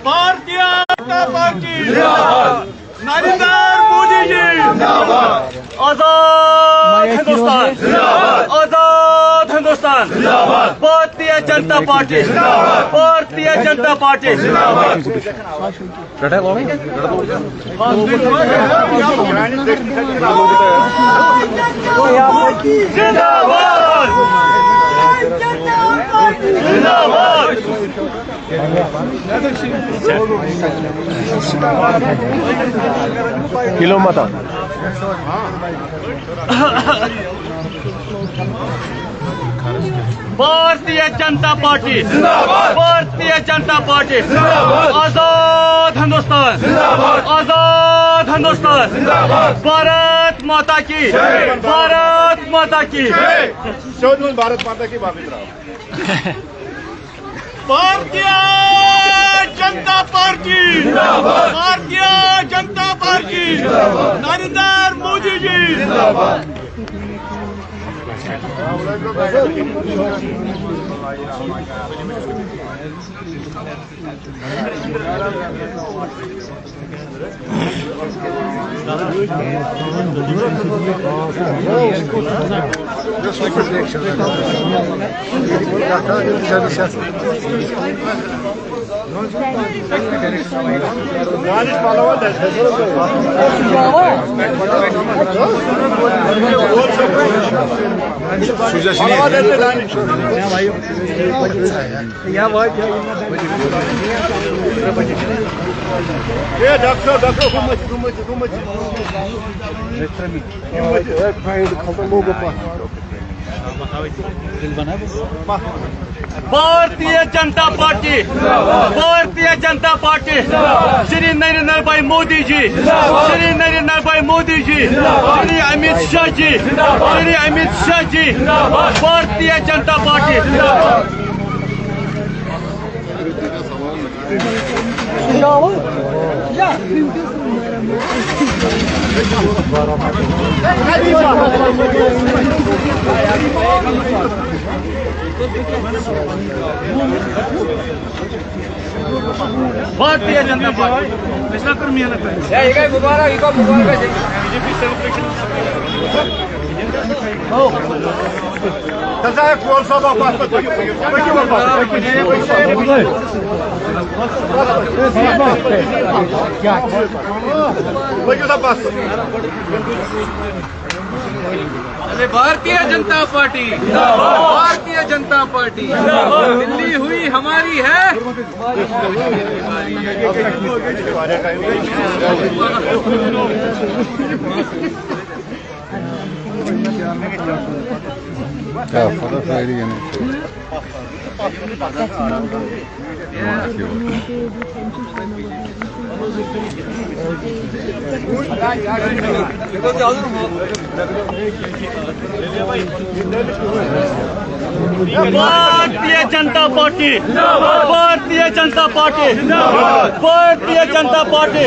भारतीय जनता पार्टी नरेंद्र मोदी जी आजाद हिंदुस्तान, आजाद हिंदुस्तान, भारतीय जनता पार्टी, भारतीय जनता पार्टी। जिंदाबाद, जिंदाबाद। किलो मता भारतीय जनता पार्टी, भारतीय जनता पार्टी, आजाद हिंदुस्तान, आजाद हिंदुस्तान, भारत माता की, भारत माता की। भारत माता की भारतीय जनता पार्टी, भारतीय जनता पार्टी, नरेंद्र मोदी जी। भारतीय जनता पार्टी, भारतीय जनता पार्टी, श्री नरेंद्र भाई मोदी जी, श्री नरेंद्र भाई मोदी जी, श्री अमित शाह जी, श्री अमित शाह जी, भारतीय जनता पार्टी। भारतीय जनता पार्टी ऐसा कर मेहनत है। मुबारक बीजेपी सेलिब्रेशन भारतीय जनता पार्टी, भारतीय जनता पार्टी, दिल्ली हुई हमारी है। भारतीय जनता पार्टी, भारतीय जनता पार्टी, भारतीय जनता पार्टी।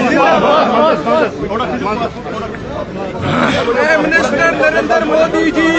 प्राइम मिनिस्टर नरेंद्र मोदी जी,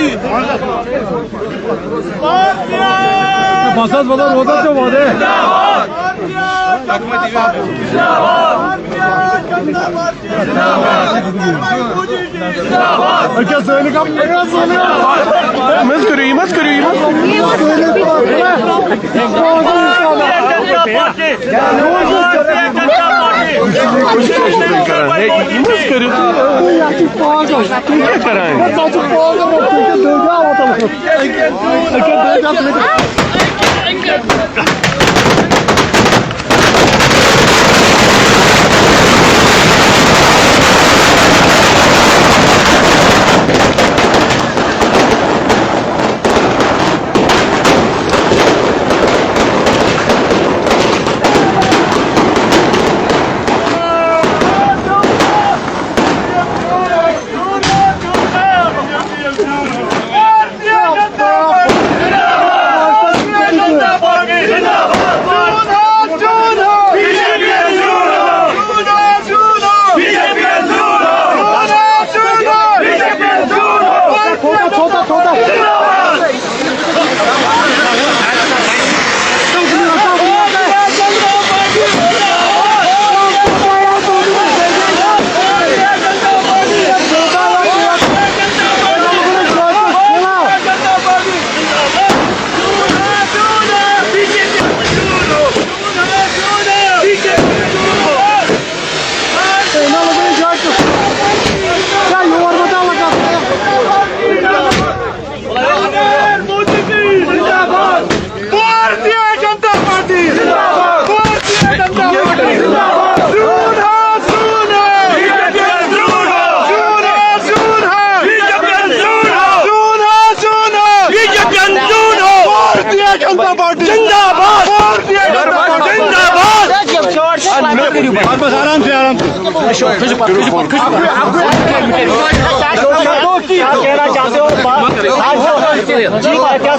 बस आराम से आराम से। क्या कहना चाहते हो? आज क्या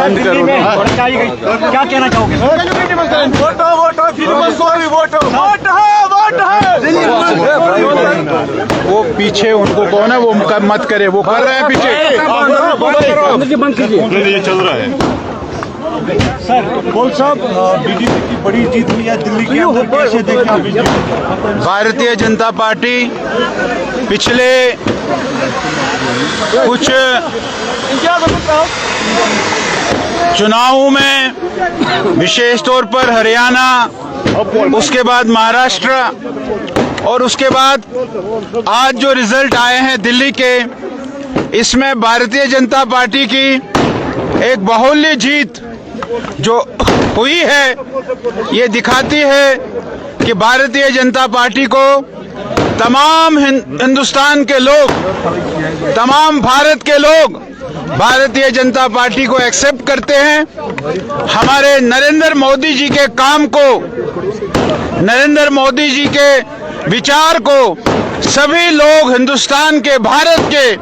दिल्ली में बताई गई, क्या कहना चाहोगे? वो पीछे उनको कौन है वो मत करे, वो कर रहे हैं पीछे। ये चल रहा है सर बोल साहब, बीजेपी की बड़ी जीत हुई है दिल्ली के अंदर, कैसे देखें आप बीजेपी? भारतीय जनता पार्टी पिछले कुछ चुनावों में, विशेष तौर पर हरियाणा, उसके बाद महाराष्ट्र और उसके बाद आज जो रिजल्ट आए हैं दिल्ली के, इसमें भारतीय जनता पार्टी की एक बाहुल्य जीत जो हुई है, ये दिखाती है कि भारतीय जनता पार्टी को तमाम हिंदुस्तान के लोग, तमाम भारत के लोग भारतीय जनता पार्टी को एक्सेप्ट करते हैं। हमारे नरेंद्र मोदी जी के काम को, नरेंद्र मोदी जी के विचार को सभी लोग हिंदुस्तान के, भारत के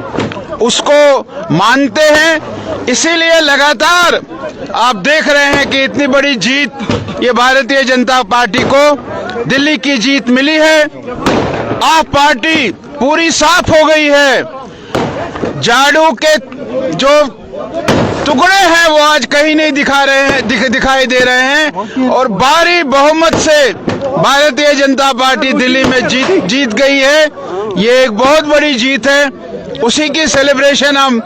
उसको मानते हैं। इसीलिए लगातार आप देख रहे हैं कि इतनी बड़ी जीत ये भारतीय जनता पार्टी को दिल्ली की जीत मिली है। आप पार्टी पूरी साफ हो गई है। झाड़ू के जो टुकड़े हैं वो आज कहीं नहीं दिखाई दे रहे हैं और भारी बहुमत से भारतीय जनता पार्टी दिल्ली में जीत गई है। ये एक बहुत बड़ी जीत है। उसी की सेलिब्रेशन हम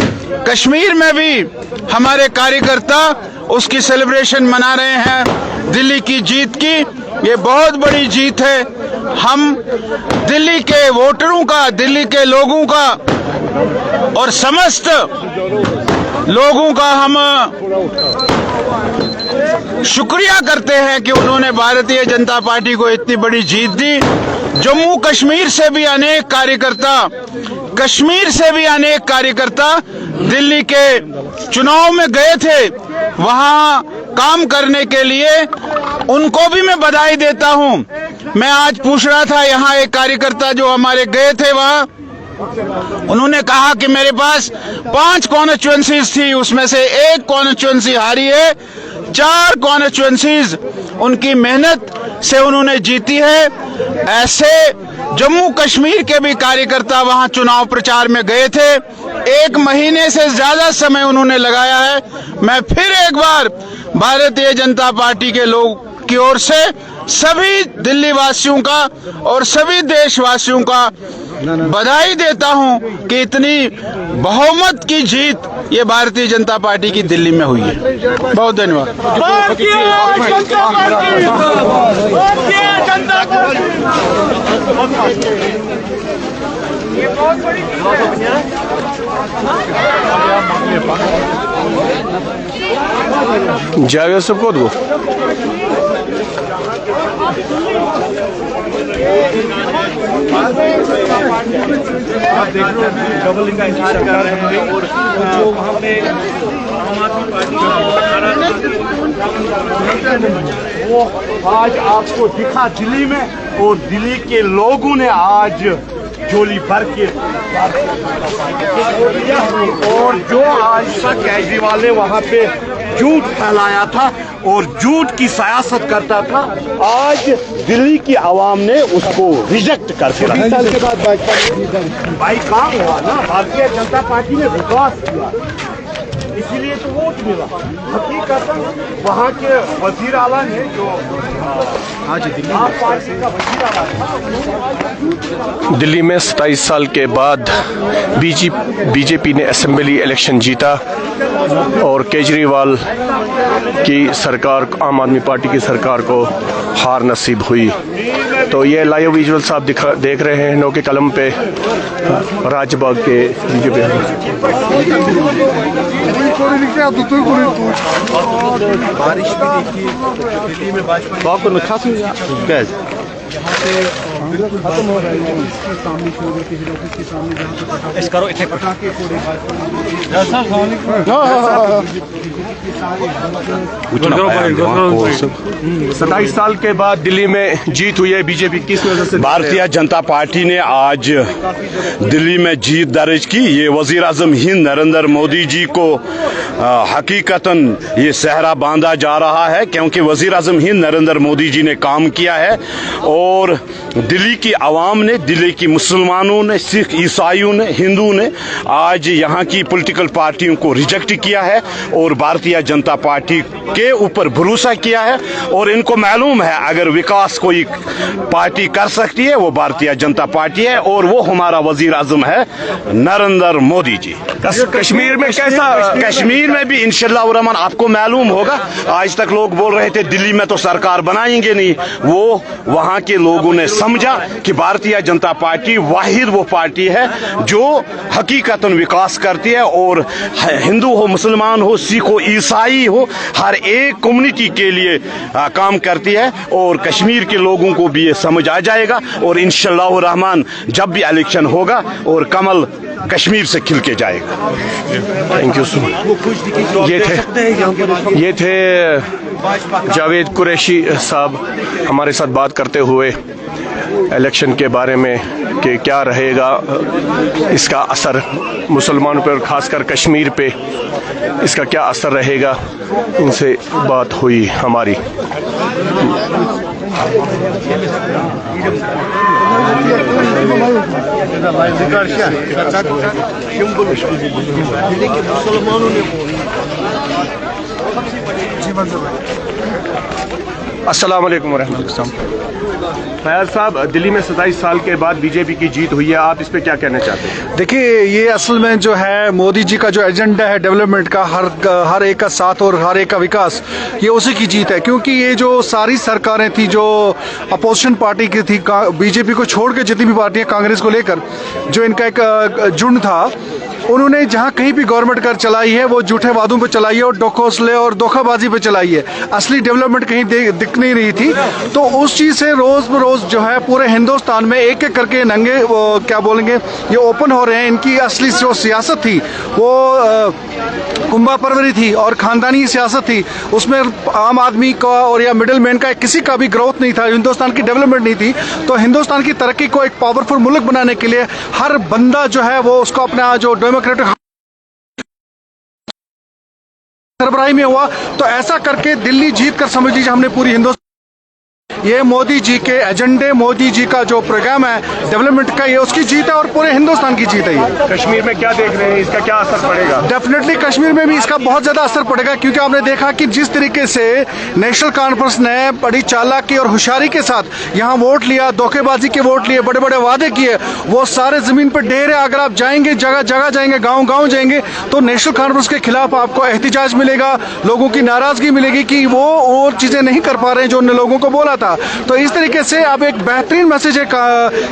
कश्मीर में भी, हमारे कार्यकर्ता उसकी सेलिब्रेशन मना रहे हैं दिल्ली की जीत की। ये बहुत बड़ी जीत है। हम दिल्ली के वोटरों का, दिल्ली के लोगों का और समस्त लोगों का हम शुक्रिया करते हैं कि उन्होंने भारतीय जनता पार्टी को इतनी बड़ी जीत दी। जम्मू कश्मीर से भी अनेक कार्यकर्ता दिल्ली के चुनाव में गए थे वहां काम करने के लिए, उनको भी मैं बधाई देता हूं। मैं आज पूछ रहा था, यहाँ एक कार्यकर्ता जो हमारे गए थे वहां, उन्होंने कहा कि मेरे पास 5 कॉन्स्टिट्यूएंसीज थी, उसमें से एक कॉन्स्टिट्यूएंसी हारी है, 4 कॉन्स्टिट्यूएंसीज उनकी मेहनत से उन्होंने जीती है। ऐसे जम्मू कश्मीर के भी कार्यकर्ता वहां चुनाव प्रचार में गए थे। 1 महीने से ज्यादा समय उन्होंने लगाया है। मैं फिर एक बार भारतीय जनता पार्टी के लोग की ओर से सभी दिल्ली वासियों का और सभी देशवासियों का बधाई देता हूं कि इतनी बहुमत की जीत ये भारतीय जनता पार्टी की दिल्ली में हुई है। बहुत धन्यवाद। जावेद सबको दो। डबल का इंतजार कर रहे हैं और जो वहाँ पे आम आदमी पार्टी वो आज आपको दिखा दिल्ली में, और दिल्ली के लोगों ने आज झोली भर के, और जो आज तक केजरीवाल ने वहाँ पे झूठ फैलाया था और झूठ की सियासत करता था, आज दिल्ली की आवाम ने उसको रिजेक्ट करके रखा। 20 साल के बाद भाई काम हुआ ना, भारतीय जनता पार्टी ने विकास किया, इसीलिए तो वोट मिला। हकीकत वहाँ के वजीर आला ने जो आप पार्टी का वजीर आला था, दिल्ली में 27 साल के बाद बीजेपी ने असेंबली इलेक्शन जीता और केजरीवाल की सरकार, आम आदमी पार्टी की सरकार को हार नसीब हुई। तो ये लाइव विजुअल्स आप देख रहे हैं नौ के कलम पे राजबाग के बीजेपी। बारिश भी देखिए दिल्ली में, भाजपा सताईस साल के बाद दिल्ली में जीत हुई है बीजेपी, किस वजह से? भारतीय जनता पार्टी ने आज दिल्ली में जीत दर्ज की। ये वजीर आजम हिंद नरेंद्र मोदी जी को हकीकतन ये सहरा बांधा जा रहा है, क्योंकि वजीर आजम हिंद नरेंद्र मोदी जी ने काम किया है और दिल्ली की आवाम ने, दिल्ली की मुसलमानों ने, सिख ईसाइयों ने, हिंदू ने आज यहाँ की पॉलिटिकल पार्टियों को रिजेक्ट किया है और भारतीय जनता पार्टी के ऊपर भरोसा किया है। और इनको मालूम है अगर विकास कोई पार्टी कर सकती है वो भारतीय जनता पार्टी है और वो हमारा वजीर आजम है नरेंद्र मोदी जी। कश्मीर में कैसा? कश्मीर में भी इंशाल्लाह रहमान आपको मालूम होगा, आज तक लोग बोल रहे थे दिल्ली में तो सरकार बनाएंगे नहीं, वो वहां के लोगों ने समझा कि भारतीय जनता पार्टी वाहिद वो पार्टी है जो हकीकतन विकास करती है और हिंदू हो, मुसलमान हो, सिख हो, ईसाई हो, हर एक कम्युनिटी के लिए काम करती है और कश्मीर के लोगों को भी ये समझ आ जाएगा और इंशाल्लाह रहमान जब भी इलेक्शन होगा और कमल कश्मीर से खिल के जाएगा। Thank you so much. ये थे जावेद कुरैशी साहब हमारे साथ बात करते हुए इलेक्शन के बारे में कि क्या रहेगा इसका असर मुसलमानों पर, खासकर कश्मीर पे इसका क्या असर रहेगा। इनसे बात हुई हमारी। अस्सलाम वालेकुम रहमतुल्लाह। फयाज साहब, दिल्ली में 27 साल के बाद बीजेपी की जीत हुई है, आप इस पे क्या कहना चाहते हैं? देखिए, ये असल में जो है मोदी जी का जो एजेंडा है डेवलपमेंट का, हर एक का साथ और हर एक का विकास, ये उसी की जीत है। क्योंकि ये जो सारी सरकारें थी जो अपोजिशन पार्टी की थी, बीजेपी को छोड़ के जितनी भी पार्टियां कांग्रेस को लेकर जो इनका एक झुंड था, उन्होंने जहां कहीं भी गवर्नमेंट कर चलाई है वो झूठे वादों पे चलाई है और डोकोसले और धोखाबाजी पे चलाई है। असली डेवलपमेंट कहीं दिख नहीं रही थी। तो उस चीज़ से रोज़ बरोज़ जो है पूरे हिंदुस्तान में एक एक करके नंगे क्या बोलेंगे ये ओपन हो रहे हैं। इनकी असली जो सियासत थी वो कुंभा परवरी थी और ख़ानदानी सियासत थी, उसमें आम आदमी का और या मिडिल मैन का किसी का भी ग्रोथ नहीं था, हिंदुस्तान की डेवलपमेंट नहीं थी। तो हिंदुस्तान की तरक्की को एक पावरफुल मुल्क बनाने के लिए हर बंदा जो है वो उसको अपना जो डेमोक्रेटिक सरबराही में हुआ। तो ऐसा करके दिल्ली जीत कर समझ लीजिए हमने पूरी हिंदुस्तान, ये मोदी जी के एजेंडे, मोदी जी का जो प्रोग्राम है डेवलपमेंट का, ये उसकी जीत है और पूरे हिंदुस्तान की जीत है। ये कश्मीर में क्या देख रहे हैं, इसका क्या असर पड़ेगा? डेफिनेटली कश्मीर में भी इसका बहुत ज़्यादा असर पड़ेगा, क्योंकि आपने देखा कि जिस तरीके से नेशनल कॉन्फ्रेंस ने बड़ी चालाकी और होशियारी के साथ यहाँ वोट लिया, धोखेबाजी के वोट लिए, बड़े बड़े वादे किए, वो सारे ज़मीन पर ढेर है। अगर आप जाएंगे, जगह जगह जाएंगे, गाँव गाँव जाएंगे, तो नेशनल कॉन्फ्रेंस के खिलाफ आपको एहतिजाज मिलेगा, लोगों की नाराज़गी मिलेगी कि वो चीज़ें नहीं कर पा रहे हैं जो उन्होंने लोगों को बोला था। तो इस तरीके से अब एक बेहतरीन मैसेज है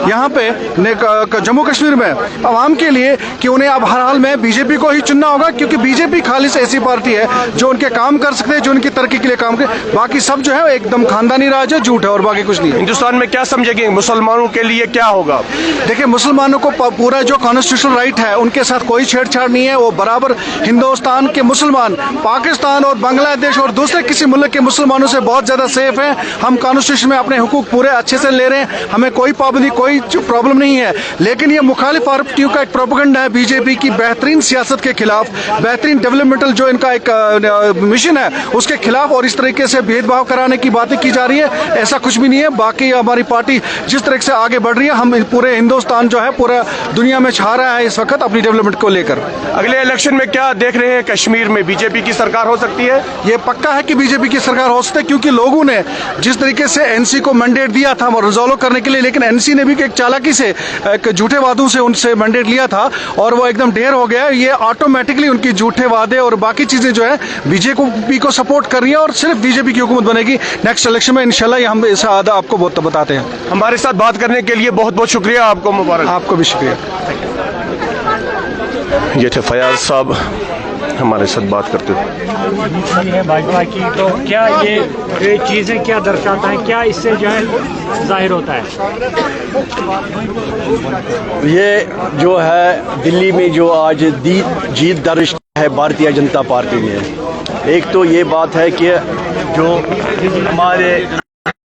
यहाँ पे जम्मू कश्मीर में आवाम के लिए कि उन्हें अब हर हाल में बीजेपी को ही चुनना होगा, क्योंकि बीजेपी खालिस ऐसी पार्टी है जो उनके काम कर सकते हैं, जो उनकी तरक्की के लिए काम करे। बाकी सब जो है एकदम खानदानी राज है, झूठ है और बाकी कुछ नहीं है। हिंदुस्तान में क्या समझेंगे, मुसलमानों के लिए क्या होगा? देखिए, मुसलमानों को पूरा जो कॉन्स्टिट्यूशनल राइट है उनके साथ कोई छेड़छाड़ नहीं है। वो बराबर हिंदुस्तान के मुसलमान पाकिस्तान और बांग्लादेश और दूसरे किसी मुल्क के मुसलमानों से बहुत ज़्यादा सेफ हैं। हम कॉन्स्टिट्यूशन में अपने हुकूक पूरे अच्छे से ले रहे हैं, हमें कोई पाबंदी, कोई प्रॉब्लम नहीं है। लेकिन ये मुखालिफ पार्टियों का एक प्रोपेगेंडा है बीजेपी की बेहतरीन सियासत के खिलाफ, बेहतरीन डेवलपमेंटल जो इनका एक मिशन है उसके खिलाफ, और इस तरीके से भेदभाव कराने की बातें की जा रही है। ऐसा कुछ भी नहीं है। बाकी हमारी पार्टी जिस तरह से आगे बढ़ रही है, हम पूरे हिंदुस्तान जो है पूरा दुनिया में छा रहा है इस वक्त अपनी डेवलपमेंट को लेकर। अगले इलेक्शन में क्या देख रहे हैं, कश्मीर में बीजेपी की सरकार हो सकती है? ये पक्का है कि बीजेपी की सरकार हो सकती है, क्योंकि लोगों ने जिस तरीके से एनसी को मैंडेट दिया था रिजॉल्व करने के लिए, लेकिन एनसी ने भी एक चालाकी से एक झूठे वादों से उनसे मैंडेट लिया था और वो एकदम ढेर हो गया। ये ऑटोमेटिकली उनकी झूठे वादे और बाकी चीजें जो है बीजेपी को सपोर्ट कर रही है और सिर्फ बीजेपी की हुकूमत बनेगी नेक्स्ट इलेक्शन में इंशाल्लाह। ये हम इस आपको बहुत बताते हैं। हमारे साथ बात करने के लिए बहुत बहुत शुक्रिया, आपको मुबारक। आपको भी शुक्रिया। ये थे फयाज साहब हमारे साथ बात करते हुए। है भाजपा की, तो क्या ये चीज़ें क्या दर्शाता है, क्या इससे जो है जाहिर होता है? ये जो है दिल्ली में जो आज जीत दर्ज है भारतीय जनता पार्टी ने, एक तो ये बात है कि जो हमारे